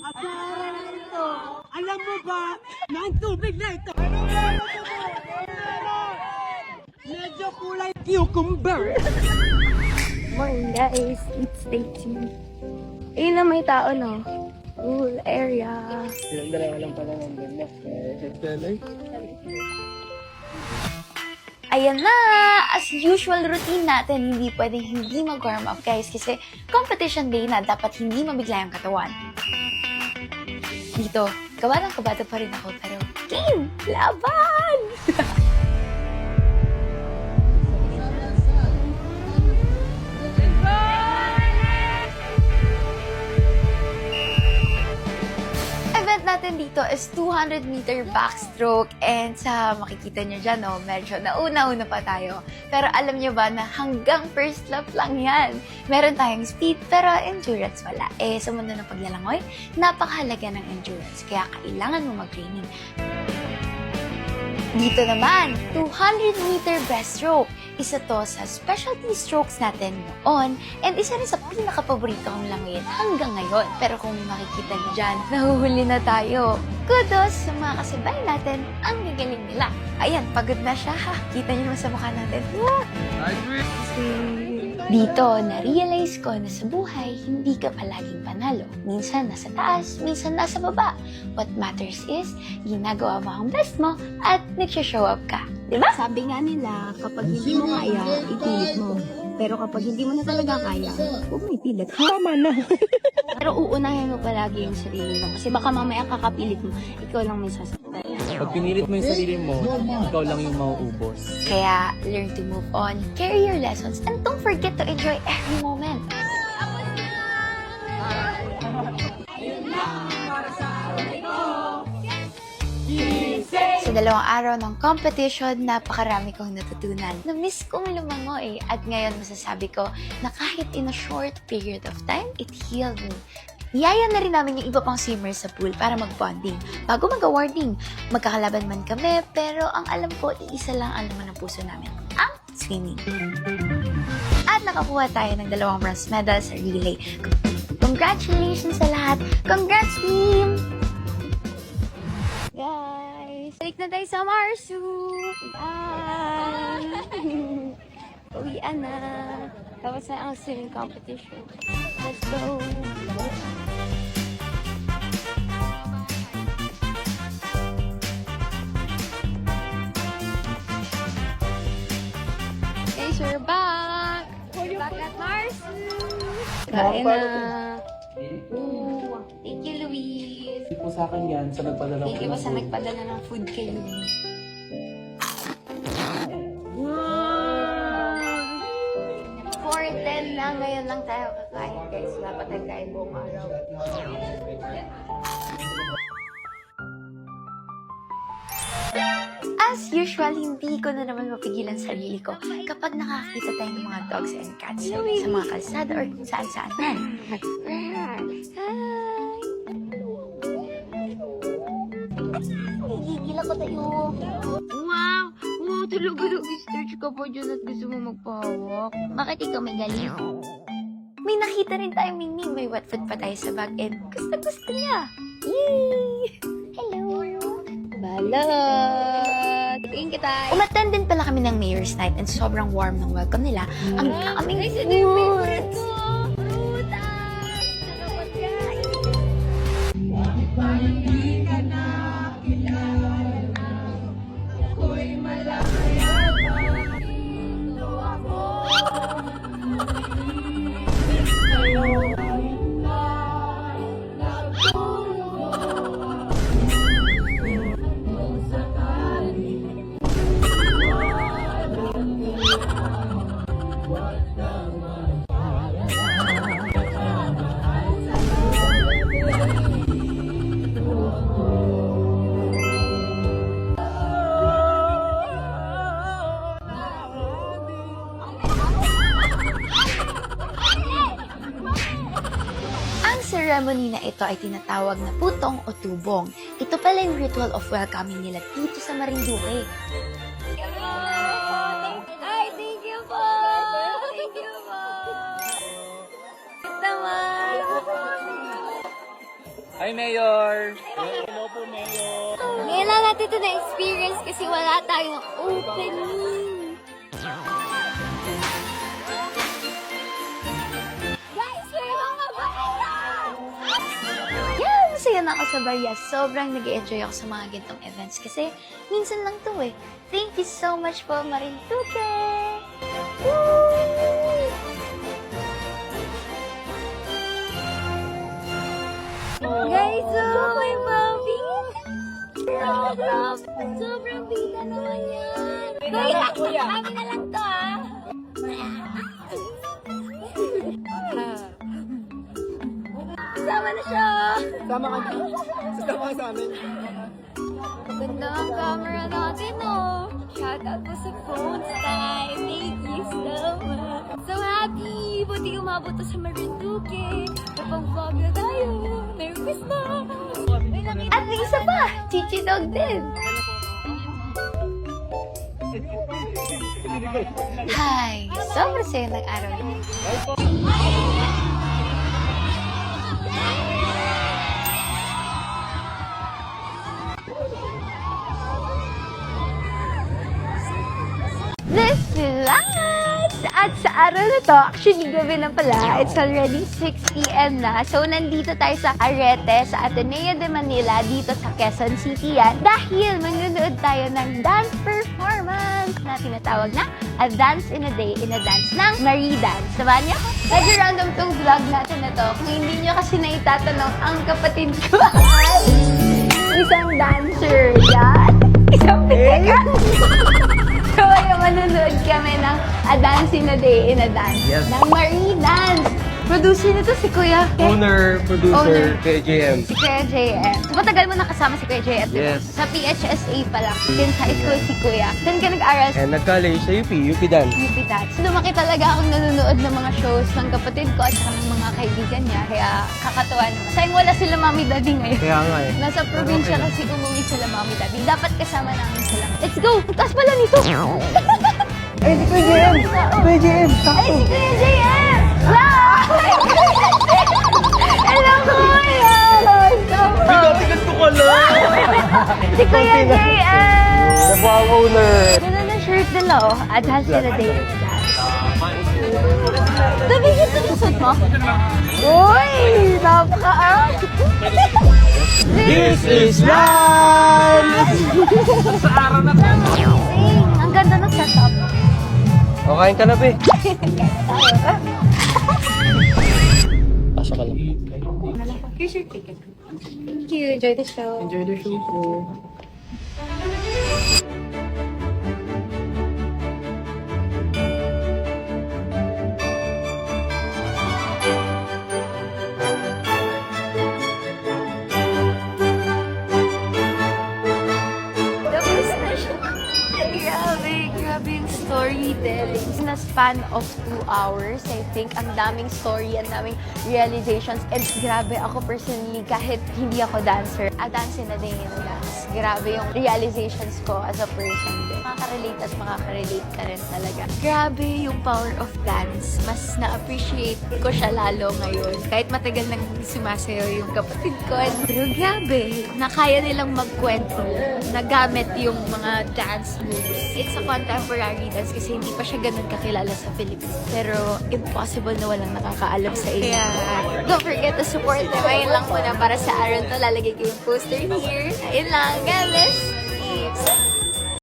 At sa araw na ito, alam mo ba na ang tubig na ito medyo kulay cucumber. Morning guys, it's day 2. Ayun na may tao no. Pool area. Ilang dalawa lang pala nandun na. Ayan na! As usual routine natin, hindi pwedeng hindi mag-warm up guys kasi competition day na dapat hindi mabigla yung katawan. Dito, gawa ng kabata pa rin ako pero game! Laban! Event natin dito is 200-meter backstroke and sa makikita nyo dyan, no, medyo nauna-una pa tayo. Pero alam nyo ba na hanggang first lap lang yan? Meron tayong speed pero endurance wala. Eh, sa mundo ng paglalangoy, napakahalaga ng endurance kaya kailangan mo mag-training. Dito naman, 200-meter breaststroke. Isa to sa specialty strokes natin noon and isa rin sa pinaka-paborito kong langoyin hanggang ngayon. Pero kung makikita niyo dyan, nahuhuli na tayo. Kudos sa mga kasabay natin, ang gagaling nila. Ayan, pagod na siya ha. Kita niyo naman sa mukha natin. Dito, na-realize ko na sa buhay, hindi ka palaging panalo. Minsan nasa taas, minsan nasa baba. What matters is, ginagawa mo ang best mo at nagsha-show up ka. Diba? Sabi nga nila, kapag hindi mo kaya, ipilit mo. Pero kapag hindi mo na talaga kaya, huwag mo ipilit. Tama na. Pero uunahin mo palagi yung sarili mo. Kasi baka mamaya kakapilit mo, ikaw lang may sasaktan. Pag pinilit mo yung sarili mo, ikaw lang yung mauubos. Kaya, learn to move on, carry your lessons, and don't forget to enjoy every moment. Sa 2 araw ng competition, napakarami kong natutunan. Na-miss kong lumangoy at ngayon masasabi ko na kahit in a short period of time, it healed me. Niyaya na rin namin yung iba pang swimmers sa pool para mag-bonding. Bago mag-awarding, magkakalaban man kami, pero ang alam ko, iisa lang ang laman ng puso namin, ang swimming. At nakakuha tayo ng 2 bronze medals sa relay. Congratulations sa lahat! Congrats, team! Guys, balik na tayo sa Marsu! Uwian na! Tapos na ang swimming competition. Let's go! Guys, we're back! Back at Marsu! Kain na! Ooh, thank you, Luis! Hindi po sa akin yan, sa nagpadala Thank you po sa nagpadala ng food kay Luis. Wow! 4:10 na, ngayon lang tayo kakain, guys. Dapat nagkain buong araw. As usual, hindi ko na naman mapigilan sarili ko kapag nakakita tayo ng mga dogs and cats sa mga kalsada or kung saan-saan man. Hi! Gigil ako tayo. Wow! Wow, talaga nag-stretch ka pa dyan at gusto mo magpahawak. Bakit ikaw may galing? May nakita rin tayong Mingming. May wet food pa tayo sa bag and gusto niya. Yay! Hello! Balot! Tingin kita! Umattend din pala kami ng Mayor's Night and sobrang warm ng welcome nila. Ang daming foods! ceremony na ito ay tinatawag na putong o tubong. Ito pala yung ritual of welcoming nila dito sa Marinduque. Ay, thank you po! Thank you po! Naman! Hi, Mayor! Ngayon lang natin ito na-experience kasi wala tayong opening. Guys, may mga bata! Yeah, masaya na ako sa Barya. Sobrang nag-enjoy ako sa mga gantong events kasi minsan lang to eh. Thank you so much po, Marinduque! Woo! Guys, may puppy! Sobrang bida naman yan! Kuya, kami na lang to ah! Sama na siya! Sama ka sa amin. Ganda ang camera natin, oh. Shout out po sa phone time. Thank you so much. So happy! Buti umabot to sa Marinduque. Napag-vlog na tayo. Merry Christmas! May nakita. At may isa pa, Chichi Dog din. Hi! Sobrang saya ng araw niyo. This is last! At sa araw na to, actually gabi na pala, it's already 6 p.m. na. So, nandito tayo sa Arete, sa Ateneo de Manila, dito sa Quezon City yan. Dahil manunood tayo ng dance performance na tinatawag na A Dance in a Day in a Dance ng Marie Dance. Samahan niyo? Medyo random tong vlog natin na to. Kung hindi niyo kasi naitatanong, ang kapatid ko ay isang dancer yan. Isang pitikan. So, ayun, manunood kami ng A Dance in a Day in a Dance ng Marie Dance. Producer nito si Kuya. Owner, producer, Owner. kay JM. Si Kuya JM. So, matagal mo nakasama si Kuya JM, diba? Yes. Sa PHSA pa lang. Since high school si Kuya. Saan ka nag-aral? And nag-college sa UP Dance. UP Dance. So, lumaki talaga akong nanonood ng mga shows ng kapatid ko at saka ng mga kaibigan niya. Kaya, kakatuwa naman. Sayang wala sila mami daddy ngayon. Kaya nga eh. Nasa probinsya kasi umuwi sila mami daddy. Dapat kasama namin sila. Let's go! Taas pala nito! Ay, si Kuya JM! Kuya JM! Ay, si Kuya JM! Wow! Hello, Kuya! Bigat ko ka lang! Si Kuya JM! The wow owner! Ganda na shirt nila, oh. A Dance in a Day. Dami ito yung suit mo? Uy! Napaka-out! This is life! Amazing! Ang ganda ng setup. O, kain ka na, be. Pasok ka lang. Here's your ticket. Thank you. Enjoy the show. Enjoy the show po. Tapos na siya. Grabe yung storytelling. In a span of 2 hours, I think, ang daming story, ang daming realizations. And grabe ako personally, kahit hindi ako dancer, a dance in a day in a dance. Grabe yung realizations ko as a person din. Makaka-relate at makaka-relate ka rin talaga. Grabe yung power of dance. Mas na-appreciate ko siya lalo ngayon. Kahit matagal nang sumasayaw yung kapatid ko. Pero grabe, na kaya nilang magkwento na gamit yung mga dance moves. It's a contemporary dance kasi hindi pa siya ganun kakilala sa Philippines. Pero impossible na walang nakakaalam sa inyo. Kaya don't forget to support them. Ayun lang muna para sa araw to. Lalagay ko yung poster here. Ayun lang. God bless.